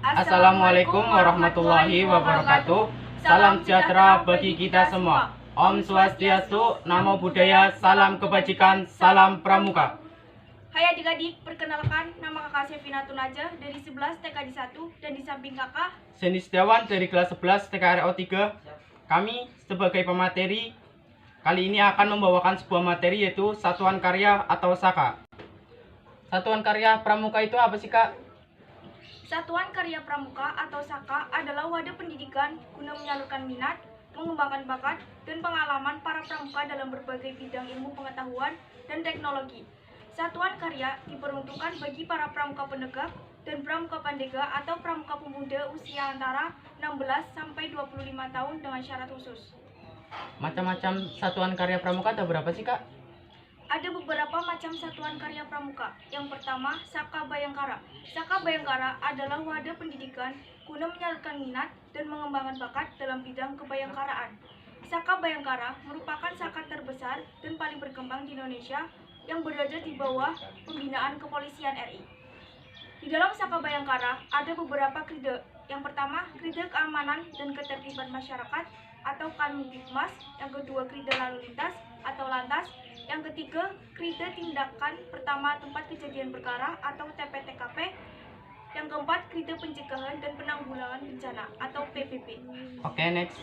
Assalamualaikum warahmatullahi wabarakatuh. Salam sejahtera bagi kita semua. Om Swastiastu, Namo Buddhaya, salam kebajikan, salam pramuka. Hai adik-adik, perkenalkan nama kakak Sevina Tunaja dari 11 TKD 1 dan di samping kakak Seni Setiawan dari kelas 11 TKRO 3. Kami sebagai pemateri kali ini akan membawakan sebuah materi yaitu satuan karya atau SAKA. Satuan karya pramuka itu apa sih, Kak? Satuan Karya Pramuka atau SAKA adalah wadah pendidikan guna menyalurkan minat, mengembangkan bakat, dan pengalaman para pramuka dalam berbagai bidang ilmu pengetahuan dan teknologi. Satuan karya diperuntukkan bagi para pramuka penegak dan pramuka pandega atau pramuka pemuda usia antara 16 sampai 25 tahun dengan syarat khusus. Macam-macam satuan karya pramuka ada berapa sih, Kak? Ada beberapa macam satuan karya pramuka. Yang pertama, Saka Bayangkara. Saka Bayangkara adalah wadah pendidikan guna menyalurkan minat dan mengembangkan bakat dalam bidang kebayangkaraan. Saka Bayangkara merupakan saka terbesar dan paling berkembang di Indonesia yang berada di bawah pembinaan Kepolisian RI. Di dalam Saka Bayangkara ada beberapa kride. Yang pertama, kride keamanan dan ketertiban masyarakat atau Kanmudikmas. Yang kedua, kride lalu lintas atau lantas. Yang ketiga, kride tindakan pertama tempat kejadian perkara atau TPTKP. Yang keempat, kride pencegahan dan penanggulangan bencana atau PPB. Oke, next.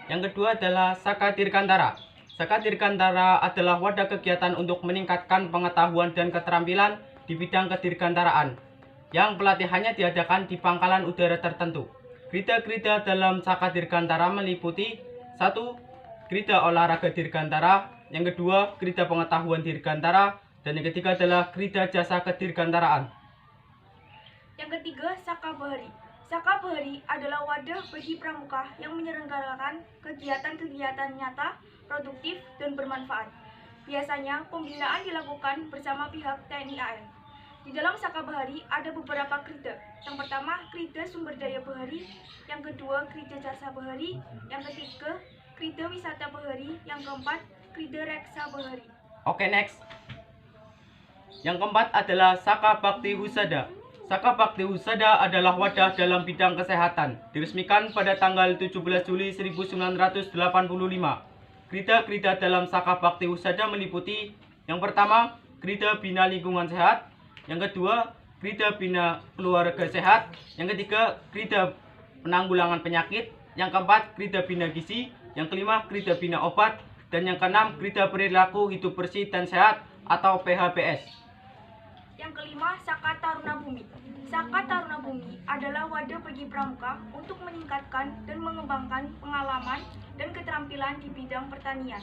Yang kedua adalah Saka Dirgantara. Saka Dirgantara adalah wadah kegiatan untuk meningkatkan pengetahuan dan keterampilan di bidang kedirgantaraan, yang pelatihannya diadakan di pangkalan udara tertentu. Krida-krida dalam Saka Dirgantara meliputi 1. Krida olahraga dirgantara, yang kedua krida pengetahuan dirgantara, dan yang ketiga adalah krida jasa kedirgantaraan. Yang ketiga, Saka Bahari. Saka Bahari adalah wadah bagi pramuka yang menyelenggarakan kegiatan-kegiatan nyata, produktif, dan bermanfaat. Biasanya pembinaan dilakukan bersama pihak TNI AL. Di dalam Saka Bahari ada beberapa krida. Yang pertama, krida sumber daya bahari, yang kedua krida jasa bahari, yang ketiga krida wisata bahari, yang keempat krida reksa bahari. Oke, next. Yang keempat adalah Saka Bakti Husada. Saka Bakti Husada adalah wadah dalam bidang kesehatan, diresmikan pada tanggal 17 Juli 1985. Krida-krida dalam Saka Bakti Husada meliputi yang pertama, krida bina lingkungan sehat, yang kedua, krida bina keluarga sehat, yang ketiga, krida penanggulangan penyakit, yang keempat, krida bina gizi, yang kelima, krida bina obat, dan yang keenam, krida perilaku hidup bersih dan sehat atau PHBS. Yang kelima, Saka Taruna Bumi. Saka Taruna Bumi adalah wadah bagi pramuka untuk meningkatkan dan mengembangkan pengalaman dan keterampilan di bidang pertanian.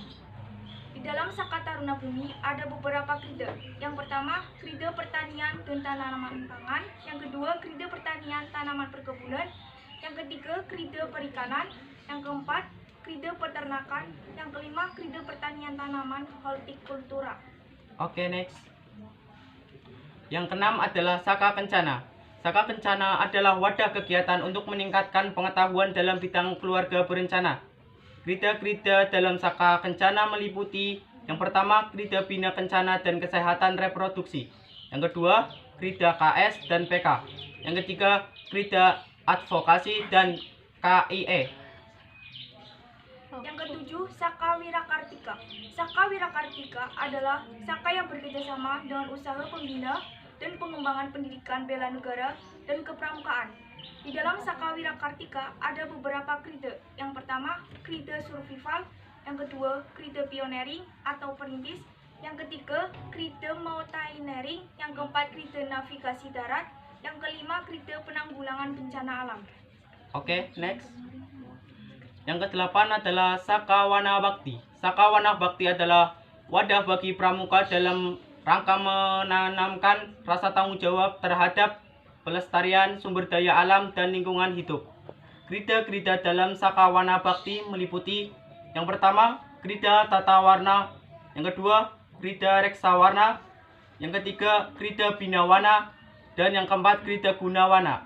Di dalam Saka Taruna Bumi ada beberapa krida. Yang pertama, krida pertanian dan tanaman pangan. Yang kedua, krida pertanian tanaman perkebunan. Yang ketiga, krida perikanan. Yang keempat, krida peternakan. Yang kelima, krida pertanian tanaman hortikultura. Oke, next. Yang keenam adalah Saka Kencana. Saka Kencana adalah wadah kegiatan untuk meningkatkan pengetahuan dalam bidang keluarga berencana. Krida-krida dalam Saka Kencana meliputi yang pertama, krida bina kencana dan kesehatan reproduksi. Yang kedua, krida KS dan PK. Yang ketiga, krida advokasi dan KIE. Yang ketujuh, Saka Wirakartika. Saka Wirakartika adalah saka yang bekerjasama dengan usaha pembina dan pengembangan pendidikan bela negara dan kepramukaan. Di dalam Saka Wirakartika ada beberapa krida. Yang pertama, krida survival. Yang kedua, krida pioneering atau perintis. Yang ketiga, krida mountaineering. Yang keempat, krida navigasi darat. Yang kelima, krida penanggulangan bencana alam. Oke, next. Yang kedelapan adalah Saka Wana Bakti. Saka Wana Bakti adalah wadah bagi pramuka dalam rangka menanamkan rasa tanggung jawab terhadap pelestarian sumber daya alam dan lingkungan hidup. Krida-krida dalam Saka Wana Bakti meliputi yang pertama, krida tata warna, yang kedua, krida reksa warna, yang ketiga, krida bina warna, dan yang keempat, krida guna warna.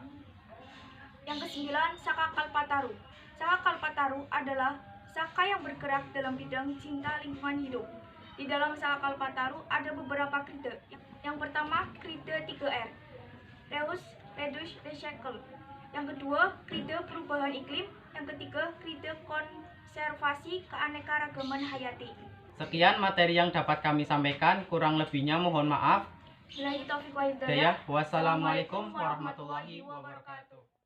Yang kesembilan, Saka Kalpataru. Saka Kalpataru adalah saka yang bergerak dalam bidang cinta lingkungan hidup. Di dalam Saka Kalpataru ada beberapa krida. Yang pertama, krida 3R. Reus, reduce, recycle. Yang kedua, kriteria perubahan iklim. Yang ketiga, kriteria konservasi keanekaragaman hayati. Sekian materi yang dapat kami sampaikan, kurang lebihnya mohon maaf. Billahi taufiq wal hidayah. Wassalamualaikum warahmatullahi wabarakatuh.